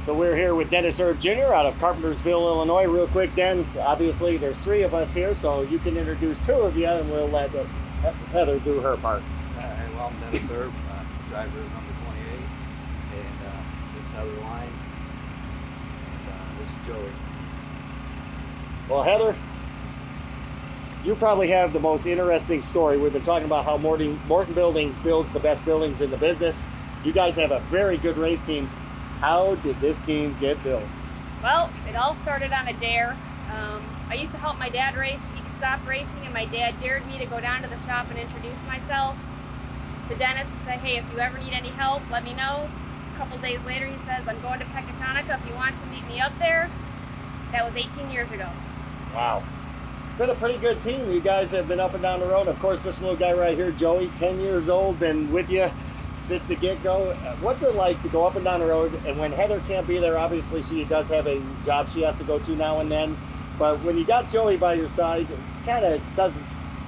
So we're here with Dennis Erb Jr. out of Carpentersville, Illinois. Real quick, Den, obviously there's three of us here, so you can introduce two of you and we'll let Heather do her part. Well, I'm Dennis Erb, driver number 28, and this is Heather Lyne, and this is Joey. Well, Heather, you probably have the most interesting story. We've been talking about how Morton Buildings builds the best buildings in the business. You guys have a very good race team. How did this team get built? Well, it all started on a dare. I used to help my dad race. He stopped racing, and my dad dared me to go down to the shop and introduce myself to Dennis and say, hey, if you ever need any help, let me know. A couple days later, he says, I'm going to Pecatonica if you want to meet me up there. That was 18 years ago. Wow. It's been a pretty good team. You guys have been up and down the road. Of course, this little guy right here, Joey, 10 years old, been with you since the get-go. What's it like to go up and down the road? And when Heather can't be there, obviously she does have a job she has to go to now and then. But when you got Joey by your side, it kind of doesn't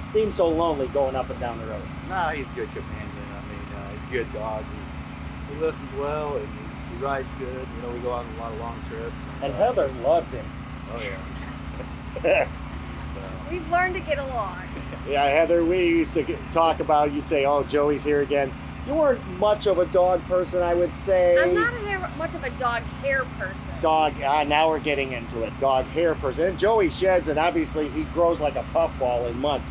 seem so lonely going up and down the road. Nah, he's a good companion. I mean, he's a good dog. He listens well, and he rides good. You know, we go on a lot of long trips. And Heather loves him. Oh, yeah. We've learned to get along. Yeah, Heather, we used to talk about, you'd say, oh, Joey's here again. You weren't much of a dog person, I would say. I'm not much of a dog hair person. Now we're getting into it. Dog hair person. And Joey sheds, and obviously he grows like a puffball in months.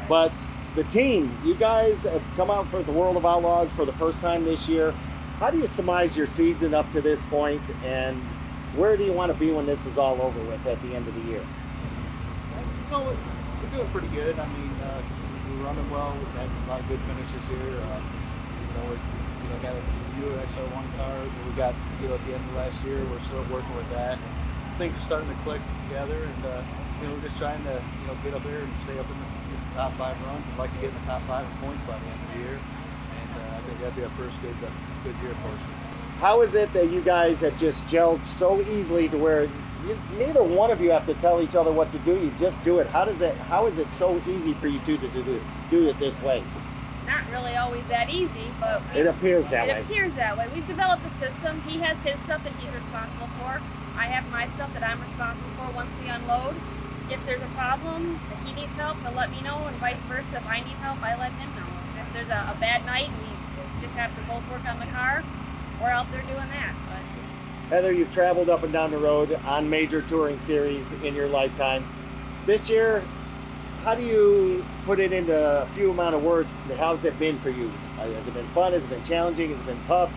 But the team, you guys have come out for the World of Outlaws for the first time this year. How do you surmise your season up to this point, and where do you want to be when this is all over with at the end of the year? You know, we're doing pretty good. I mean, we're running well. We've had a lot of good finishes here. We got a newer XR1 car that we got, at the end of last year. We're still working with that. Things are starting to click together, and we're just trying to, get up there and stay up in get some top 5 runs. We'd like to get in the top 5 in points by the end of the year, and I think that'd be our first good year for us. How is it that you guys have just gelled so easily to where neither one of you have to tell each other what to do? You just do it. How is it so easy for you two to do it this way? Not really always that easy, but it appears that way. It appears that way. We've developed a system. He has his stuff that he's responsible for. I have my stuff that I'm responsible for once we unload. If there's a problem that he needs help, he'll let me know, and vice versa. If I need help, I let him know. If there's a bad night and we just have to both work on the car, we're out there doing that. But Heather, you've traveled up and down the road on major touring series in your lifetime. This year, how do you put it into a few amount of words? How's it been for you? Has it been fun? Has it been challenging? Has it been tough?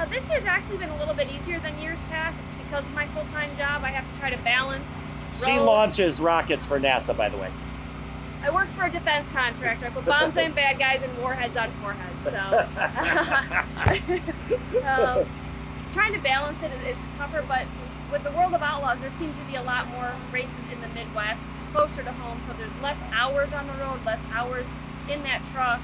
This year's actually been a little bit easier than years past because of my full-time job. I have to try to balance She roles. launches rockets for NASA, by the way. I work for a defense contractor. I put bombs on bad guys and warheads on foreheads. So trying to balance it is tougher, but with the World of Outlaws, there seems to be a lot more races in the Midwest, closer to home, so there's less hours on the road, less hours in that truck,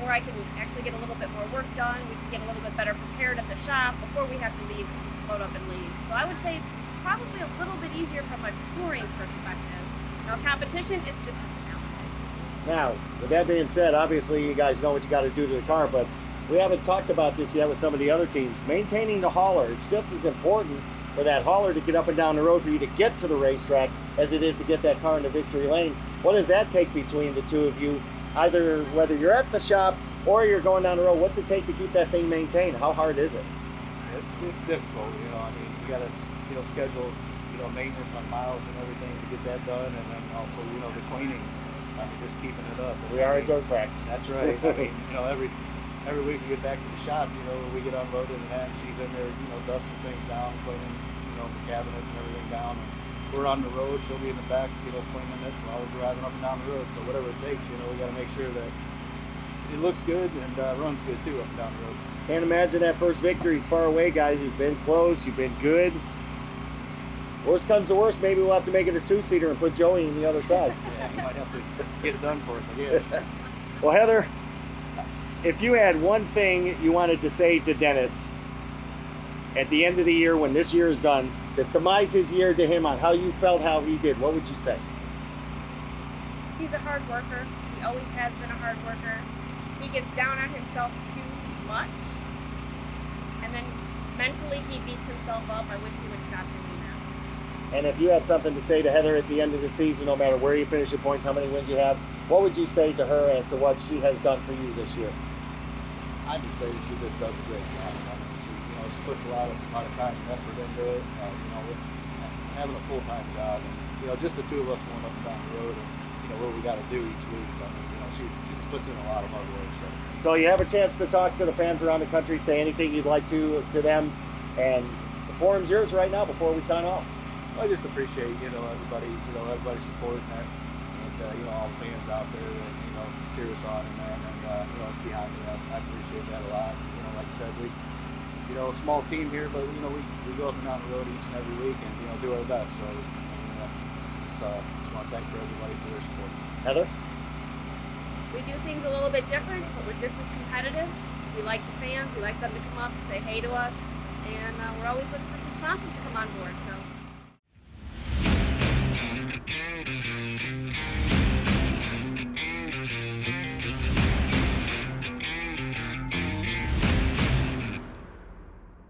where I can actually get a little bit more work done. We can get a little bit better prepared at the shop before we have to leave, load up and leave. So I would say probably a little bit easier from a touring perspective. Now competition, it's just as challenging. Now, with that being said, obviously you guys know what you got to do to the car, but we haven't talked about this yet with some of the other teams. Maintaining the hauler, it's just as important for that hauler to get up and down the road for you to get to the racetrack as it is to get that car into victory lane. What does that take between the two of you? Either whether you're at the shop or you're going down the road, what's it take to keep that thing maintained? How hard is it? It's difficult, I mean, you got to, schedule, maintenance on miles and everything to get that done, and then also, the cleaning, just keeping it up. We are at dirt tracks. That's right. I mean, every week we get back to the shop, we get unloaded and that, and she's in there, dusting things down, cleaning, the cabinets and everything down. And we're on the road, she'll be in the back, cleaning it while we're driving up and down the road. So whatever it takes, we got to make sure that it looks good and runs good too up and down the road. Can't imagine that first victory's far away, guys. You've been close, you've been good. Worst comes to worst, maybe we'll have to make it a 2-seater and put Joey on the other side. Yeah, you might have to get it done for us, I guess. Well, Heather, if you had one thing you wanted to say to Dennis at the end of the year, when this year is done, to surmise his year to him on how you felt, how he did, what would you say? He's a hard worker. He always has been a hard worker. He gets down on himself too much. And then mentally he beats himself up. I wish he would stop doing that. And if you had something to say to Heather at the end of the season, no matter where you finish your points, how many wins you have, what would you say to her as to what she has done for you this year? I'd just say she just does a great job. I mean, she puts a lot of time and effort into it. With having a full-time job, and just the two of us going up and down the road, and what we got to do each week. I mean, she just puts in a lot of hard work. So you have a chance to talk to the fans around the country. Say anything you'd like to them, and the forum's yours right now before we sign off. I just appreciate everybody supporting that, and all the fans out there that cheer us on and that, and it's behind me. I appreciate that a lot. Like I said, we a small team here, but we go up and down the road each and every week, and do our best. So just want to thank for everybody for their support. Heather? We do things a little bit different, but we're just as competitive. We like the fans. We like them to come up and say hey to us, and we're always looking for some sponsors to come on board. So.